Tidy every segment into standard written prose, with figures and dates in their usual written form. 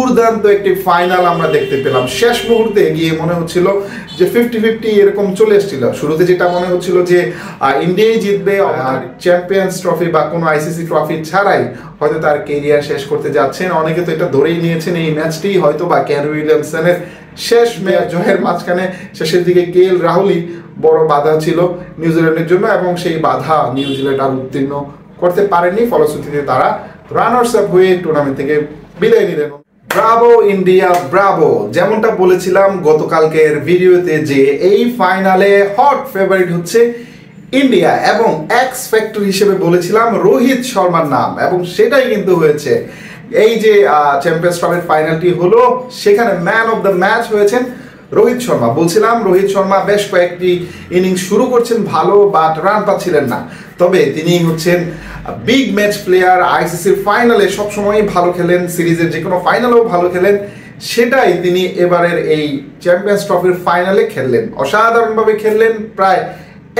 দুর্দান্ত একটি ফাইনাল আমরা দেখতে পেলাম। শেষ মুহূর্তে গিয়ে মনে হচ্ছিল যে 50-50 এরকম চলে এসেছিল। শুরুতে যেটা মনে হচ্ছিল যে ইন্ডিয়াই জিতবে, চ্যাম্পিয়ন্স ট্রফি বা কোনো আইসিসি ট্রফি ছাড়াই হয়তো তার কেরিয়ার শেষ করতে যাচ্ছেন। অনেকে তো এটা ধরেই নিয়েছেন এই ম্যাচটি হয়তো বা ক্যান উইলিয়ামসনের শেষ ম্যাচ। জয়ের মাঝখানে শেষের দিকে কেএল রাহুলই বড় বাধা ছিল নিউজিল্যান্ডের জন্য, এবং সেই বাধা নিউজিল্যান্ড আর উত্তীর্ণ করতে পারেনি। ফলশ্রুতিতে তারা রানার্স আপ হয়ে টুর্নামেন্ট থেকে বিদায় নিলেন। Bravo India, Bravo. যেমনটা বলেছিলাম গতকালকের ভিডিওতে যে এই ফাইনালে হট ফেভারিট হচ্ছে ইন্ডিয়া, এবং এক্স ফ্যাক্টর হিসেবে বলেছিলাম রোহিত শর্মার নাম, এবং সেটাই কিন্তু হয়েছে। এই যে চ্যাম্পিয়ন্স ট্রফির ফাইনালটি হলো, সেখানে ম্যান অফ দ্য ম্যাচ হয়েছেন রোহিত শর্মা। বলছিলাম রোহিত শর্মা বেশ কয়েকটি ইনিংস শুরু করছেন ভালো, বাট রান পাচ্ছিলেন না। তবে তিনি হচ্ছেন বিগ ম্যাচ প্লেয়ার। আইসিসির ফাইনালে সবসময়ই ভালো খেলেন, সিরিজের যে কোনো ফাইনালেও ভালো খেলেন। সেটাই তিনি এবারের এই চ্যাম্পিয়ন্স ট্রফির ফাইনালে খেললেন, অসাধারণভাবে খেললেন। প্রায়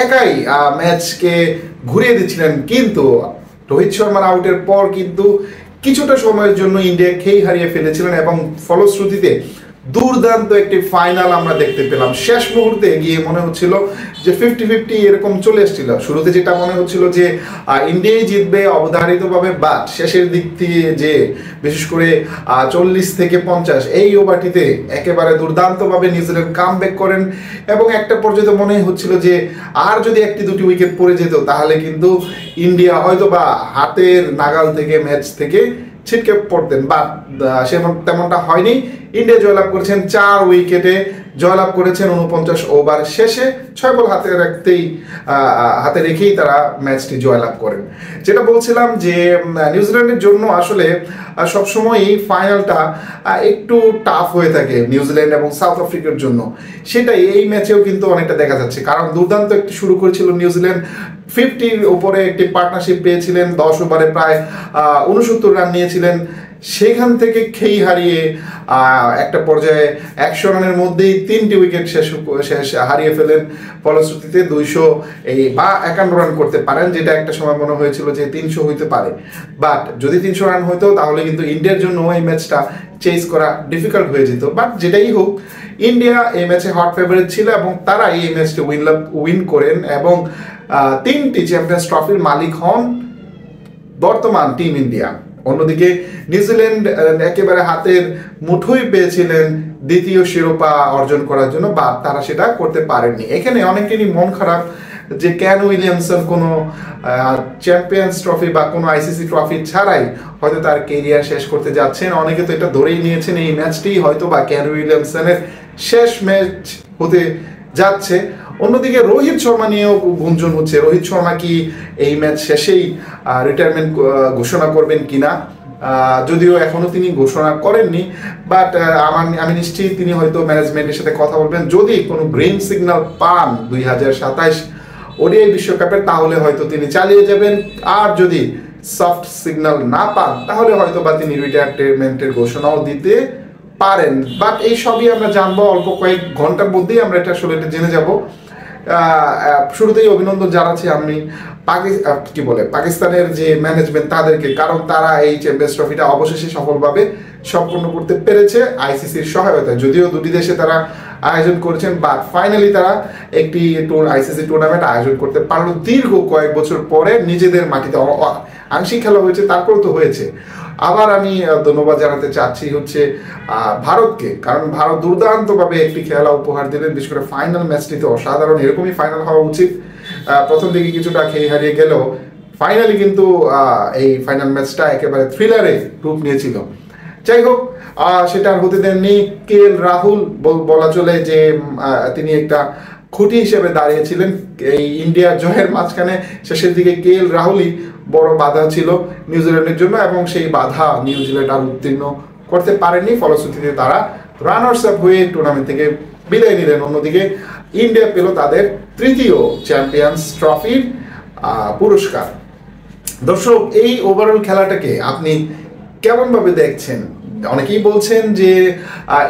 একাই ম্যাচকে ঘুরিয়ে দিচ্ছিলেন। কিন্তু রোহিত শর্মার আউটের পর কিন্তু কিছুটা সময়ের জন্য ইন্ডিয়াকেই হারিয়ে ফেলেছিলেন, এবং ফলশ্রুতিতে দুর্দান্ত একটি ফাইনাল আমরা দেখতে পেলাম। শেষ মুহূর্তে গিয়ে মনে হচ্ছিল যে 50-50 এরকম চলে এসেছিল। শুরুতে যেটা মনে হচ্ছিল যে ইন্ডিয়াই জিতবে অবধারিতভাবে, বাট শেষের দিক থেকে যে বিশেষ করে 40 থেকে 50 এই ওভারটিতে একেবারে দুর্দান্তভাবে নিউজিল্যান্ড কামব্যাক করেন, এবং একটা পর্যায়ে মনে হচ্ছিল যে আর যদি একটি দুটি উইকেট পড়ে যেত তাহলে কিন্তু ইন্ডিয়া হয়তো বা হাতের নাগাল থেকে ম্যাচ থেকে ছিটকে পড়তেন, বাট তেমনটা হয়নি। ইন্ডিয়া জয়লাভ করেছেন 4 উইকেটে, জয়লাভ করেছেন 49 ওভার শেষে 6 বল হাতে রেখেই তারা ম্যাচটি জয়লাভ করেন। যেটা বলছিলাম যে নিউজিল্যান্ডের জন্য আসলে সবসময়ই ফাইনালটা একটু টাফ হয়ে থাকে নিউজিল্যান্ড এবং সাউথ আফ্রিকার জন্য। সেটাই এই ম্যাচেও কিন্তু অনেকটা দেখা যাচ্ছে, কারণ দুর্দান্ত একটি শুরু করেছিল নিউজিল্যান্ড। 50-র উপরে একটি পার্টনারশিপ পেয়েছিলেন, 10 ওভারে প্রায় 69 রান নিয়েছিলেন। সেখান থেকে খেই হারিয়ে একটা পর্যায়ে 100 রানের মধ্যেই 3টি উইকেট শেষ হারিয়ে ফেলেন। ফলশ্রুতিতে 51 রান করতে পারেন, যেটা একটা সময় মনে হয়েছিল যে 300 হইতে পারে। বাট যদি 300 রান হইতো তাহলে কিন্তু ইন্ডিয়ার জন্য এই ম্যাচটা চেস করা ডিফিকাল্ট হয়ে যেত। বাট যেটাই হোক, ইন্ডিয়া এই ম্যাচে হট ফেভারিট ছিল, এবং তারা এই ম্যাচটি উইন করেন, এবং 3টি চ্যাম্পিয়ন্স ট্রফির মালিক হন বর্তমান টিম ইন্ডিয়া। অন্যদিকে নিউজিল্যান্ড একেবারে হাতের মুঠোই পেয়েছিলেন দ্বিতীয় শিরোপা অর্জন করার জন্য, বা তারা সেটা করতে পারেননি। এখানে অনেকেরই মন খারাপ যে ক্যান উইলিয়ামসন কোনো চ্যাম্পিয়ন্স ট্রফি বা কোনো আইসিসি ট্রফি ছাড়াই হয়তো তার কেরিয়ার শেষ করতে যাচ্ছেন। অনেকে তো এটা ধরেই নিয়েছেন এই ম্যাচটি হয়তো বা ক্যান উইলিয়ামসনের শেষ ম্যাচ হতে যাচ্ছে। অন্যদিকে রোহিত শর্মা নিয়েও গুঞ্জন হচ্ছে, রোহিত শর্মা কি এই ম্যাচ শেষেই রিটায়ারমেন্ট ঘোষণা করবেন কিনা। যদিও এখনো তিনি ঘোষণা করেননি, বাট আমি নিশ্চিত তিনি হয়তো ম্যানেজমেন্টের সাথে কথা বলবেন। যদি কোনো গ্রিন সিগন্যাল পান 2027 ওডিআই বিশ্বকাপের, তাহলে হয়তো তিনি চালিয়ে যাবেন। আর যদি সফট সিগন্যাল না পান তাহলে হয়তো বা তিনি রিটায়ারমেন্টের ঘোষণাও দিতে পারেন। বাট এই সবই আমরা জানবো অল্প কয়েক ঘন্টার মধ্যেই, আমরা এটা আসলে জেনে যাব। শুরুতেই অভিনন্দন জানাচ্ছি আমি পাকিস্তানের যে ম্যানেজমেন্ট তাদেরকে, কারণ তারা এই চ্যাম্পিয়ন্স ট্রফিটা অবশেষে সফলভাবে সম্পন্ন করতে পেরেছে আইসিসির সহায়তায়। যদিও দুটি দেশে তারা আয়োজন করেছেন, বাট ফাইনালি তারা একটি আইসিসি টুর্নামেন্ট আয়োজন করতে পারলো দীর্ঘ কয়েক বছর পরে। নিজেদের মাটিতে আংশিক খেলা হয়েছে, তারপরেও তো হয়েছে। আবার আমি ধন্যবাদ জানাতে চাচ্ছি হচ্ছে ভারতকে, কারণ ভারত দুর্দান্তভাবে একটি খেলা উপহার দিলেন। বিশেষ করে ফাইনাল ম্যাচটিতে অসাধারণ, এরকমই ফাইনাল হওয়া উচিত। প্রথম দিকে কিছুটা খেয়ে হারিয়ে গেলেও ফাইনালি কিন্তু এই ফাইনাল ম্যাচটা একেবারে থ্রিলারে রূপ নিয়েছিল। যাই হোক, সেটা আর হতে দেননি। কেএল রাহুল বলা চলে যে তিনি একটা খুঁটি হিসেবে দাঁড়িয়েছিলেন এই ইন্ডিয়ার জয়ের মাঝখানে। শেষের দিকে কেএল রাহুলই বড় বাধা ছিল নিউজিল্যান্ডের জন্য, এবং সেই বাধা নিউজিল্যান্ড আর উত্তীর্ণ করতে পারেনি। ফলশ্রুতিতে তারা রানার্স আপ হয়ে টুর্নামেন্ট থেকে বিদায় নিলেন। অন্যদিকে ইন্ডিয়া পেল তাদের 3য় চ্যাম্পিয়ন্স ট্রফির পুরস্কার। দর্শক, এই ওভারঅল খেলাটাকে আপনি কেমনভাবে দেখছেন? অনেকেই বলছেন যে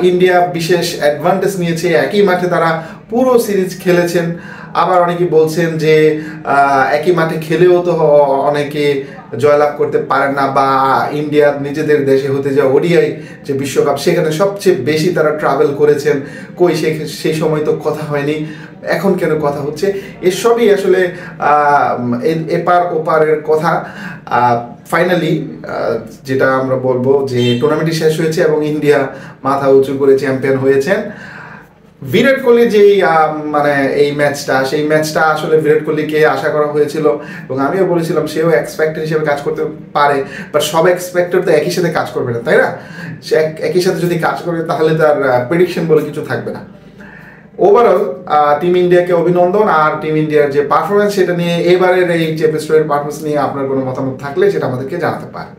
ইন্ডিয়া বিশেষ অ্যাডভান্টেজ নিয়েছে, একই মাঠে তারা পুরো সিরিজ খেলেছেন। আবার অনেকেই বলছেন যে একই মাঠে খেলেও তো অনেকে জয়লাভ করতে পারেন না, বা ইন্ডিয়া নিজেদের দেশে হতে যাওয়া ওডিআই যে বিশ্বকাপ সেখানে সবচেয়ে বেশি তারা ট্রাভেল করেছেন, কই সেই সময় তো কথা হয়নি, এখন কেন কথা হচ্ছে? এসবই আসলে এপার ওপারের কথা। ফাইনালি যেটা আমরা বলবো যে টুর্নামেন্টটি শেষ হয়েছে এবং ইন্ডিয়া মাথা উঁচু করে চ্যাম্পিয়ন হয়েছেন। বিরাট কোহলি যেই মানে এই ম্যাচটা, সেই ম্যাচটা আসলে বিরাট কোহলিকে আশা করা হয়েছিল এবং আমিও বলেছিলাম সেও এক্সপেক্টেড হিসেবে কাজ করতে পারে, বাট সব এক্সপেক্টেড তো একই সাথে কাজ করবে না, তাই না? সে একই সাথে যদি কাজ করে তাহলে তার প্রেডিকশন বলে কিছু থাকবে না। ওভারঅল টিম ইন্ডিয়াকে অভিনন্দন, আর টিম ইন্ডিয়ার যে পারফরমেন্স সেটা নিয়ে, এবারের এই চ্যাম্পিয়ন্স ট্রফির পারফরমেন্স নিয়ে আপনার কোনো মতামত থাকলে সেটা আমাদেরকে জানাতে পারেন।